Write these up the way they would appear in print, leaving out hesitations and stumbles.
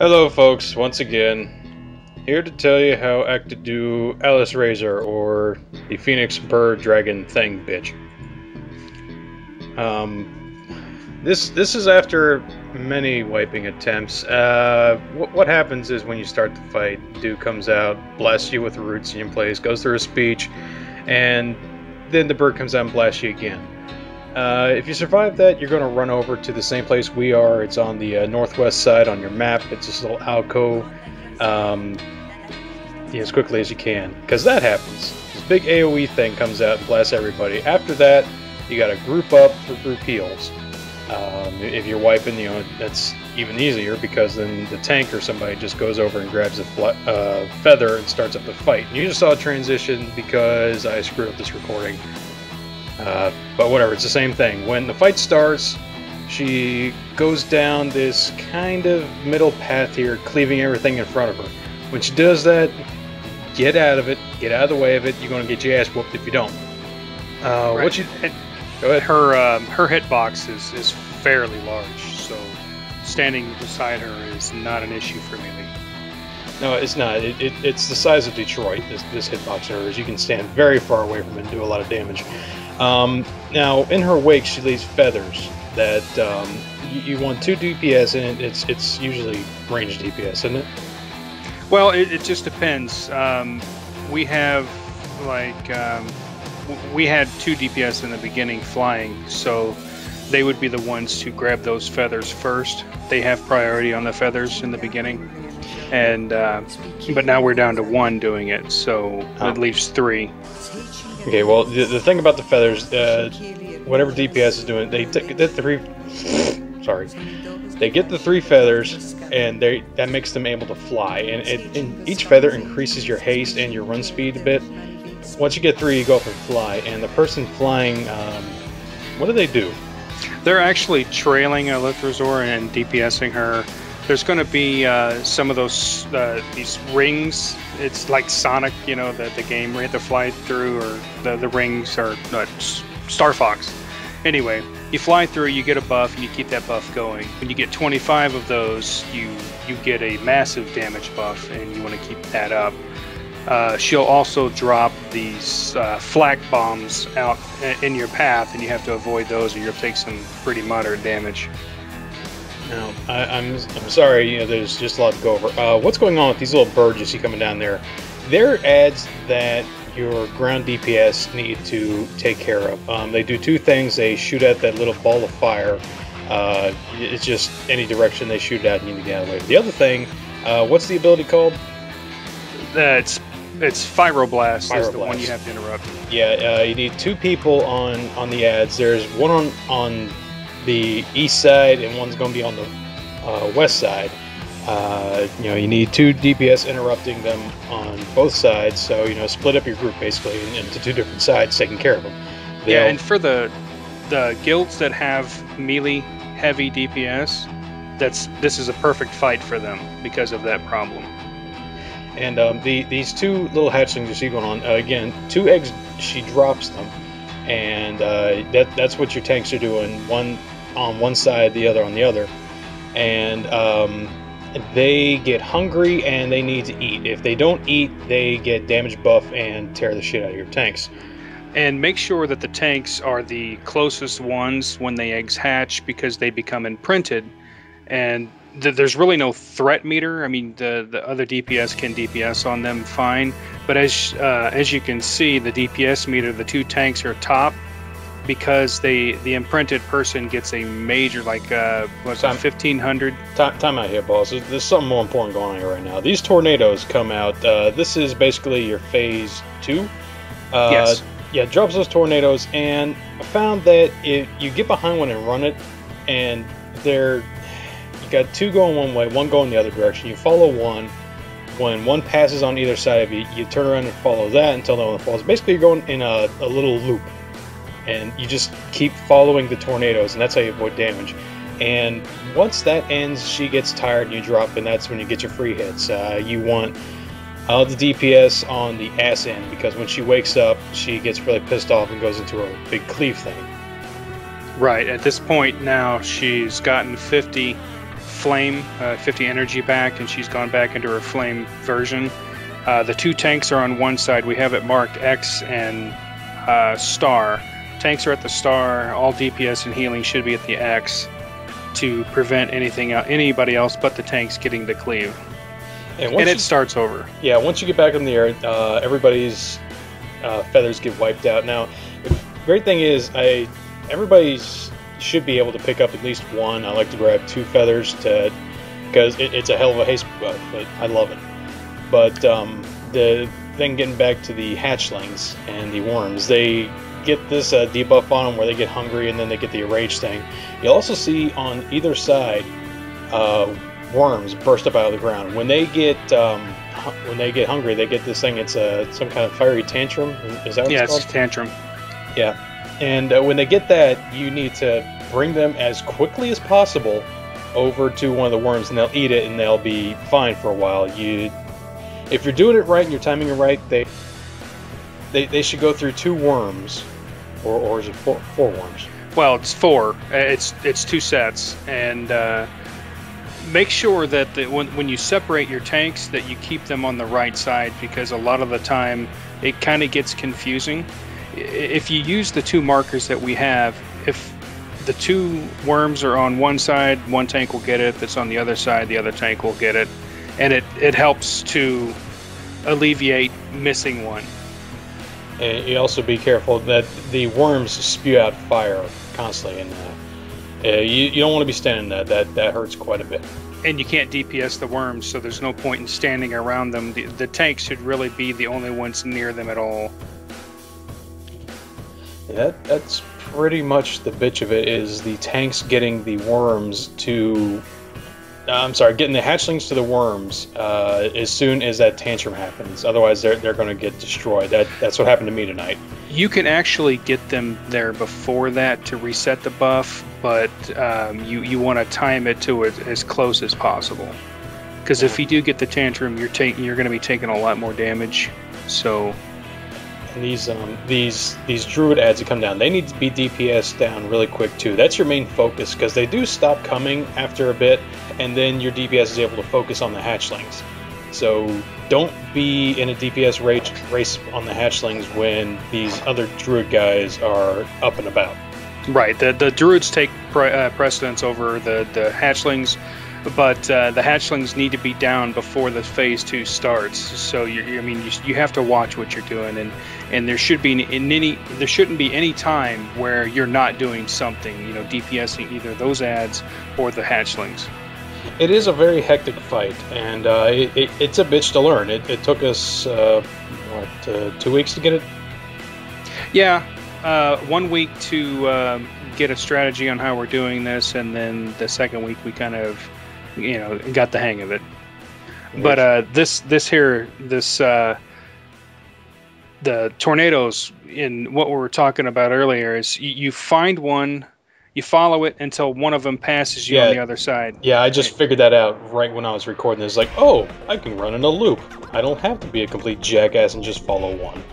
Hello folks, once again, here to tell you how Acta Do Alysrazor, or the Phoenix Bird Dragon Thing bitch. This is after many wiping attempts. What happens is when you start the fight, dude comes out, blasts you with roots in your place, goes through a speech, and then the bird comes out and blasts you again. If you survive that, you're going to run over to the same place we are. It's on the northwest side on your map. It's this little alcove. As quickly as you can, because that happens. This big AoE thing comes out and blasts everybody. After that, you got to group up for group heals. If you're wiping, that's even easier, because then the tank or somebody just goes over and grabs a feather and starts up the fight. And you just saw a transition because I screwed up this recording. But whatever, it's the same thing. When the fight starts, she goes down this kind of middle path here, cleaving everything in front of her. When she does that, get out of it, get out of the way of it. You're going to get your ass whooped if you don't. Right. Go ahead. Her hitbox is fairly large, so standing beside her is not an issue for melee. No, it's not. It's the size of Detroit, this hitbox of hers. You can stand very far away from it and do a lot of damage. Now, in her wake, she leaves feathers that you want 2 DPS, and it's usually ranged DPS, isn't it? Well, it just depends. We have, we had 2 DPS in the beginning flying, so they would be the ones to grab those feathers first. They have priority on the feathers in the beginning. And but now we're down to 1 doing it, so it leaves 3. Okay, well, the thing about the feathers, whatever DPS is doing, they get the 3. Sorry, they get the 3 feathers, and that makes them able to fly. And each feather increases your haste and your run speed a bit. Once you get 3, you go up and fly. And the person flying, what do? They're actually trailing Alysrazor and DPSing her. There's going to be some of those these rings. It's like Sonic, the game where you have to fly through, or the rings are Star Fox. Anyway, you fly through, you get a buff, and you keep that buff going. When you get 25 of those, you get a massive damage buff, and you want to keep that up. She'll also drop these flak bombs out in your path, and you have to avoid those, or you'll take some pretty moderate damage. Now, I'm sorry, there's just a lot to go over. What's going on with these little birds you see coming down there? They're ads that your ground DPS need to take care of. They do 2 things. They shoot at that little ball of fire. It's just any direction they shoot at, you need to get out of the way. The other thing, what's the ability called? It's Pyroblast is the one you have to interrupt. Yeah, you need 2 people on the ads. There's one on the east side, and one's going to be on the west side. You need 2 DPS interrupting them on both sides, so split up your group basically into 2 different sides, taking care of them. Yeah, and for the guilds that have melee heavy DPS, this is a perfect fight for them because of that problem. And these 2 little hatchlings you see going on, again, 2 eggs, she drops them, and that's what your tanks are doing. One on one side, the other on the other, and they get hungry and they need to eat. If they don't eat, they get damage buff and tear the shit out of your tanks. And make sure that the tanks are the closest ones when the eggs hatch, because they become imprinted, and there's really no threat meter. I mean, the other DPS can DPS on them fine, but as you can see, the DPS meter, the 2 tanks are top, because the imprinted person gets a major, 1,500. Time out here, boss. There's something more important going on here right now. These tornadoes come out. This is basically your phase 2. Yes. Yeah, it drops those tornadoes, and I found that if you get behind one and run it, and you got 2 going one way, 1 going the other direction. You follow one. When one passes on either side of you, you turn around and follow that until the one falls. Basically, you're going in a little loop, and you just keep following the tornadoes, and that's how you avoid damage. And once that ends, she gets tired and you drop, and that's when you get your free hits. You want the DPS on the ass end, because when she wakes up, she gets really pissed off and goes into her big cleave thing. Right, at this point now, she's gotten 50 flame, 50 energy back, and she's gone back into her flame version. The 2 tanks are on one side. We have it marked X and star. Tanks are at the star. All DPS and healing should be at the X to prevent anybody else but the tanks getting the cleave. And it starts over. Yeah, once you get back in the air, everybody's feathers get wiped out. Now, the great thing is, everybody should be able to pick up at least 1. I like to grab 2 feathers because it's a hell of a haste buff, but I love it. But then getting back to the hatchlings and the worms, they get this debuff on them where they get hungry and then they get the enraged thing. You'll also see on either side worms burst up out of the ground. When they get hungry, they get this thing. It's some kind of fiery tantrum. Is that what it's called? It's a tantrum. Yeah, and when they get that, you need to bring them as quickly as possible over to one of the worms, and they'll eat it, and they'll be fine for a while. If you're doing it right and you're timing it right, they should go through 2 worms, or is it 4 worms? Well, it's 4. It's 2 sets, and make sure that when you separate your tanks, that you keep them on the right side, because a lot of the time it kind of gets confusing. If you use the 2 markers that we have, if the 2 worms are on one side, one tank will get it. If it's on the other side, the other tank will get it, and it helps to alleviate missing one. And you also be careful that the worms spew out fire constantly, and you don't want to be standing there. That hurts quite a bit. And you can't DPS the worms, so there's no point in standing around them. The tanks should really be the only ones near them at all. Yeah, that's pretty much the bitch of it, is the tanks getting the worms to... getting the hatchlings to the worms as soon as that tantrum happens. Otherwise, they're going to get destroyed. That's what happened to me tonight. You can actually get them there before that to reset the buff, but you want to time it to it as close as possible. Because if you do get the tantrum, you're going to be taking a lot more damage. So... And these druid ads that come down, they need to be DPS down really quick too. That's your main focus, because they do stop coming after a bit, and then your DPS is able to focus on the hatchlings. So don't be in a DPS race on the hatchlings when these other druid guys are up and about. Right, the druids take precedence over the hatchlings, but the hatchlings need to be down before the phase 2 starts. So you have to watch what you're doing, and there shouldn't be any time where you're not doing something, DPSing either those ads or the hatchlings. It is a very hectic fight, and it's a bitch to learn. It took us 2 weeks to get it. Yeah, 1 week to get a strategy on how we're doing this, and then the second week we kind of got the hang of it. But the tornadoes, in what we were talking about earlier, is you find one, you follow it until one of them passes you on the other side. Yeah, I just figured that out right when I was recording this. Like, oh, I can run in a loop. I don't have to be a complete jackass and just follow one.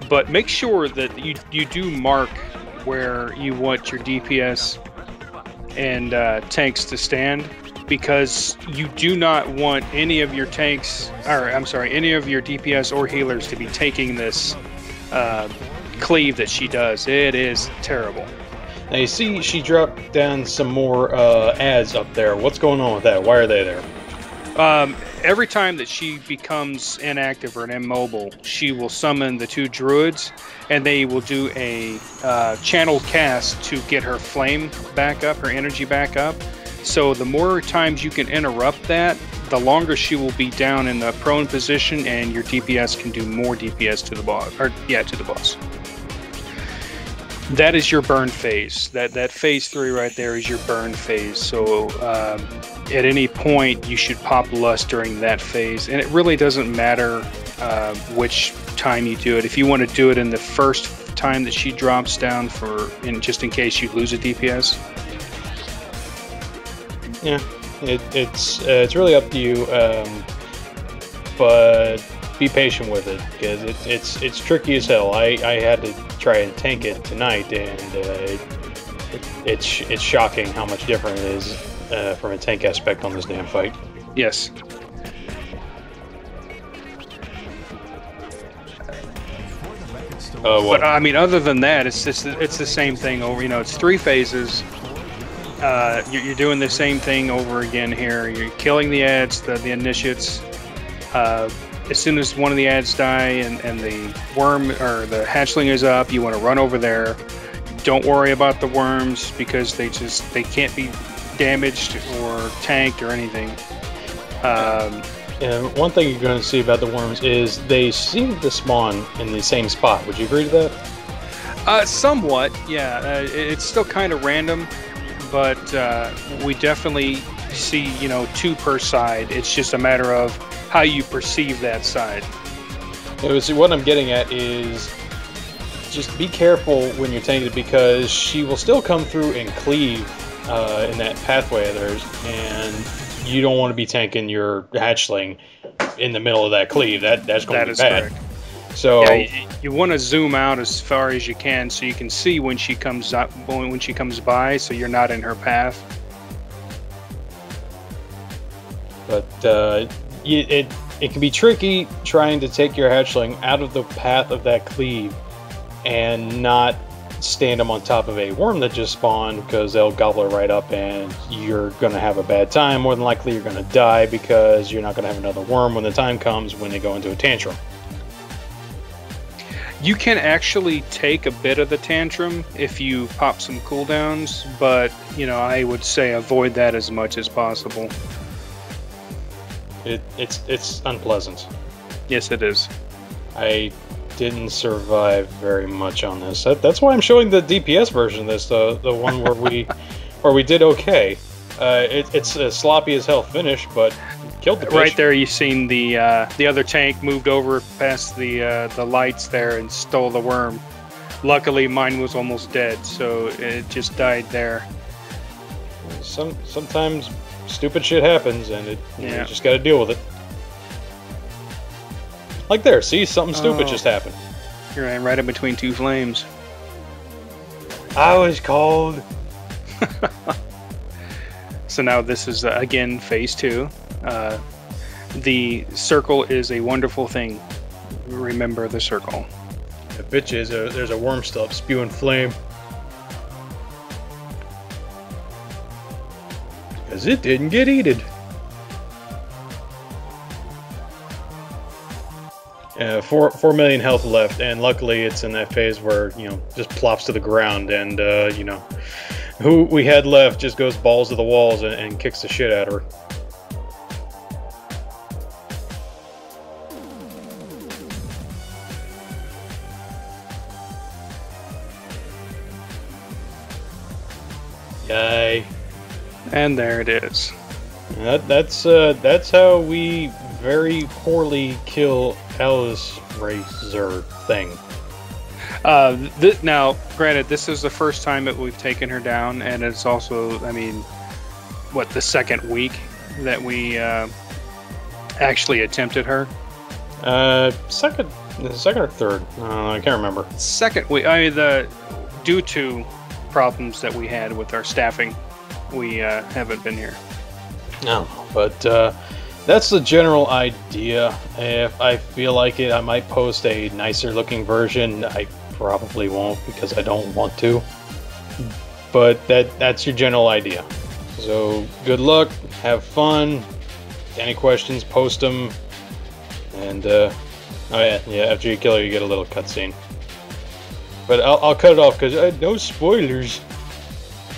But make sure that you do mark where you want your DPS and tanks to stand, because you do not want any of your tanks, any of your DPS or healers to be taking this cleave that she does. It is terrible. Now you see she dropped down some more ads up there. What's going on with that? Why are they there? Every time that she becomes inactive or immobile, she will summon the 2 druids, and they will do a channel cast to get her flame back up, her energy back up. So the more times you can interrupt that, the longer she will be down in the prone position, and your DPS can do more DPS to the boss. To the boss. That is your burn phase. That phase 3 right there is your burn phase. So at any point you should pop lust during that phase, and it really doesn't matter which time you do it. If you want to do it in the first time that she drops down, just in case you lose a DPS. Yeah, it's really up to you, but be patient with it, because it's tricky as hell. I had to try and tank it tonight, and it's shocking how much different it is from a tank aspect on this damn fight. Yes. But I mean, other than that, it's the same thing over. You know, it's 3 phases. You're doing the same thing over again here. You're killing the ads, the initiates. As soon as one of the ads die and the worm or the hatchling is up, you want to run over there. Don't worry about the worms because they can't be damaged or tanked or anything. And one thing you're going to see about the worms is they seem to spawn in the same spot. Would you agree to that? Somewhat, yeah. It's still kind of random, but we definitely see, 2 per side. It's just a matter of how you perceive that side. What I'm getting at is just be careful when you're tanking it because she will still come through and cleave in that pathway of theirs, and you don't want to be tanking your hatchling in the middle of that cleave. That's going to be bad. Correct. So yeah, you want to zoom out as far as you can so you can see when she comes up, when she comes by, so you're not in her path. But it can be tricky trying to take your hatchling out of the path of that cleave and not stand them on top of a worm that just spawned because they'll gobble it right up and you're going to have a bad time. More than likely you're going to die because you're not going to have another worm when the time comes when they go into a tantrum. You can actually take a bit of the tantrum if you pop some cooldowns, but I would say avoid that as much as possible. It's unpleasant. Yes, it is. I didn't survive very much on this. That's why I'm showing the DPS version of this, the one where we did okay. It's a sloppy as hell finish, but killed the bitch. Right there, you seen the other tank moved over past the lights there and stole the worm. Luckily, mine was almost dead, so it just died there. Sometimes stupid shit happens, and you just got to deal with it. Like there, see, something stupid just happened. You're right in between 2 flames. I was cold. So now this is again phase 2. The circle is a wonderful thing. Remember the circle. The bitch is there's a worm still up spewing flame. Because it didn't get eaten. 4 million health left, and luckily it's in that phase where, just plops to the ground, and, who we had left just goes balls to the walls and kicks the shit out of her. Yay. And there it is. That's how we very poorly kill Alysrazor thing. Now, granted, this is the first time that we've taken her down, and it's also, the second week that we actually attempted her? Second or third? I can't remember. Second week. Due to problems that we had with our staffing, we haven't been here. No, but that's the general idea. If I feel like it, I might post a nicer looking version. I probably won't because I don't want to. But that's your general idea. So good luck, have fun. Any questions, post them. And after you kill her, you get a little cutscene. But I'll cut it off because no spoilers.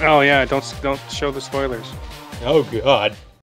Oh yeah, don't show the spoilers. Oh god.